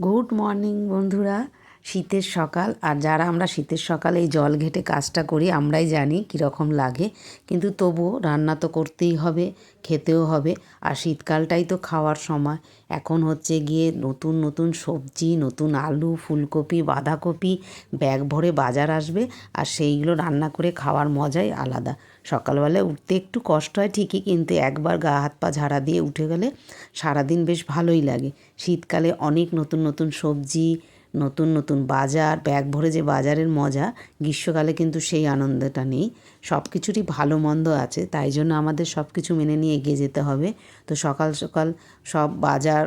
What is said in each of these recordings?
Good morning বন্ধুরা। শীতের সকাল, আর যারা আমরা শীতের সকালে এই জল ঘেঁটে কাজটা করি আমরাই জানি কীরকম লাগে, কিন্তু তবুও রান্না তো করতেই হবে, খেতেও হবে। আর শীতকালটাই তো খাওয়ার সময়। এখন হচ্ছে গিয়ে নতুন নতুন সবজি, নতুন আলু, ফুলকপি, বাঁধাকপি ব্যাগ ভরে বাজার আসবে, আর সেইগুলো রান্না করে খাওয়ার মজাই আলাদা। সকালবেলায় উঠতে একটু কষ্ট হয় ঠিকই, কিন্তু একবার গা হাত পা ঝাড়া দিয়ে উঠে গেলে সারাদিন বেশ ভালোই লাগে। শীতকালে অনেক নতুন নতুন সবজি, নতুন নতুন বাজার, ব্যাগ ভরে যে বাজারের মজা, গ্রীষ্মকালে কিন্তু সেই আনন্দটা নেই। সব কিছুরই ভালো মন্দ আছে, তাই জন্য আমাদের সব কিছু মেনে নিয়ে এগিয়ে যেতে হবে। তো সকাল সকাল সব বাজার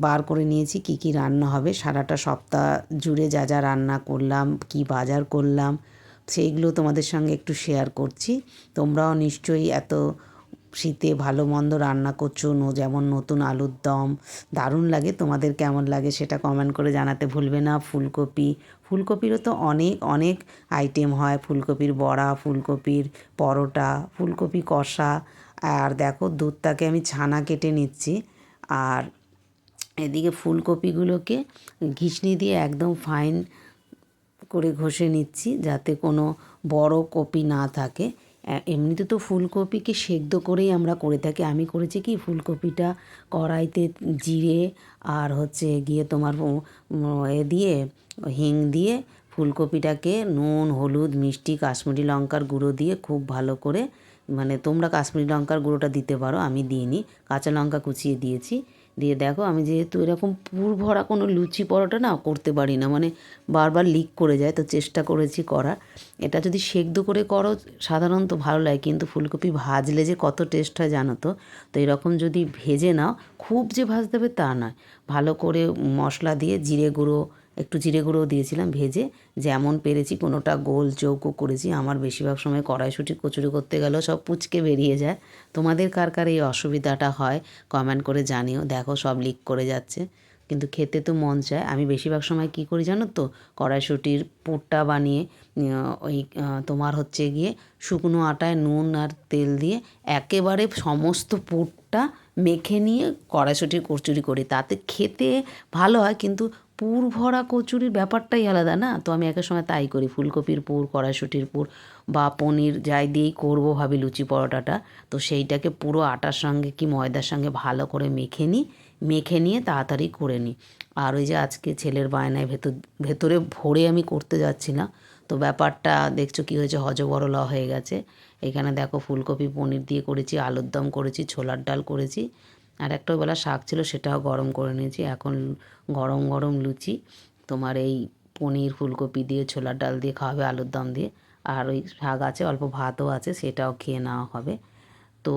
বার করে নিয়েছি, কি কি রান্না হবে সারাটা সপ্তাহ জুড়ে, যা যা রান্না করলাম, কি বাজার করলাম, সেইগুলো তোমাদের সঙ্গে একটু শেয়ার করছি। তোমরাও নিশ্চয়ই এত শীতে ভালো মন্দ রান্না করছো, যেমন নতুন আলুর দম দারুণ লাগে। তোমাদের কেমন লাগে সেটা কমেন্ট করে জানাতে ভুলবে না। ফুলকপিরও তো অনেক অনেক আইটেম হয়, ফুলকপির বড়া, ফুলকপির পরোটা, ফুলকপি কষা। আর দেখো দুধটাকে আমি ছানা কেটে নিচ্ছি, আর এদিকে ফুলকপিগুলোকে ঘিসনি দিয়ে একদম ফাইন করে ঘষে নিচ্ছি, যাতে কোনো বড় কপি না থাকে। এমনিতে তো ফুলকপিকে সেদ্ধ করেই আমরা করে থাকি। আমি করেছি কি, ফুলকপিটা কড়াইতে জিরে আর হচ্ছে গিয়ে তোমার দিয়ে হিং দিয়ে ফুলকপিটাকে নুন, হলুদ, মিষ্টি, কাশ্মীরি লঙ্কার গুঁড়ো দিয়ে খুব ভালো করে, মানে তোমরা কাশ্মীরি লঙ্কার গুঁড়োটা দিতে পারো, আমি দিইনি, কাঁচা লঙ্কা কুচিয়ে দিয়েছি। দিয়ে দেখো, আমি যেহেতু এরকম পুর ভরা কোনো লুচি পরোটা না করতে পারি না, মানে বারবার লিক করে যায়, তো চেষ্টা করেছি করার। এটা যদি সেদ্ধ করে করো সাধারণত ভালো লাগে, কিন্তু ফুলকপি ভাজলে যে কত টেস্ট হয় জানো তো। তো এরকম যদি ভেজে নাও, খুব যে ভাজতে হবে তা নয়, ভালো করে মশলা দিয়ে একটু জিরে গুঁড়োও দিয়েছিলাম, ভেজে যেমন পেরেছি কোনোটা গোল চৌকো করেছি। আমার বেশিরভাগ সময় কড়াইশুঁটি কচুরি করতে গেলেও সব পুচকে বেরিয়ে যায়। তোমাদের কার কার এই অসুবিধাটা হয় কমেন্ট করে জানিও। দেখো সব লিক করে যাচ্ছে, কিন্তু খেতে তো মন চায়। আমি বেশিরভাগ সময় কী করি জানো তো, কড়াইশুঁটির পুরটা বানিয়ে ওই তোমার হচ্ছে গিয়ে শুকনো আটায় নুন আর তেল দিয়ে একেবারে সমস্ত পুরটা মেখে নিয়ে কড়াইশুঁটির কচুরি করি, তাতে খেতে ভালো হয়, কিন্তু পুর ভরা কচুরির ব্যাপারটাই আলাদা না। তো আমি একের সময় তাই করি, ফুলকপির পুর, কড়াইশুঁটির পুর বা পনির যাই দিয়েই করবো ভাবি লুচি পরোটাটা, তো সেইটাকে পুরো আটার সঙ্গে কি ময়দার সঙ্গে ভালো করে মেখে নিয়ে তাড়াতাড়ি করে নিই। আর ওই যে আজকে ছেলের বায়নায় ভেতরে ভরে আমি করতে যাচ্ছিলাম, তো ব্যাপারটা দেখছো কী হয়েছে, হজবরল হয়ে গেছে। এখানে দেখো ফুলকপি পনির দিয়ে করেছি, আলুর দম করেছি, ছোলার ডাল করেছি, আর একটা বেলা শাক ছিল সেটাও গরম করে নিয়েছি। এখন গরম গরম লুচি তোমার এই পনির ফুলকপি দিয়ে ছোলার ডাল দিয়ে খাওয়াবে, আলুর দম দিয়ে, আর ওই শাক আছে, অল্প ভাতও আছে, সেটাও খেয়ে নেওয়া হবে। তো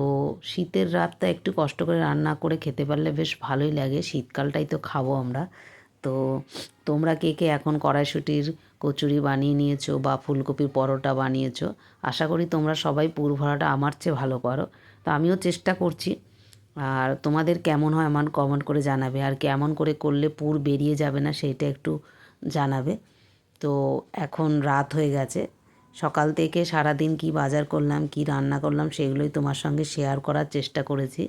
শীতের রাতটা একটু কষ্ট করে রান্না করে খেতে পারলে বেশ ভালোই লাগে, শীতকালটাই তো খাবো আমরা। তো তোমরা কে কে এখন কড়াইশুঁটির কচুরি বানিয়ে নিয়েছো বা ফুলকপির পরোটা বানিয়েছো? আশা করি তোমরা সবাই পুর ভরাটা আমার চেয়ে ভালো পারো। তো আমিও চেষ্টা করছি। আর তোমাদের কেমন হয় আমার কমেন্ট করে জানাবে, আর কেমন করে করলে পুর বেরিয়ে যাবে না সেইটা একটু জানাবে। তো এখন রাত হয়ে গেছে, সকাল থেকে সারাদিন কি বাজার করলাম, কি রান্না করলাম, সেগুলোই তোমার সঙ্গে শেয়ার করার চেষ্টা করেছি।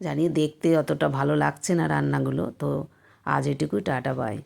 জানি দেখতে অতটা ভালো লাগছে না রান্নাগুলো, তো আজ এটুকুই, টাটা বাই।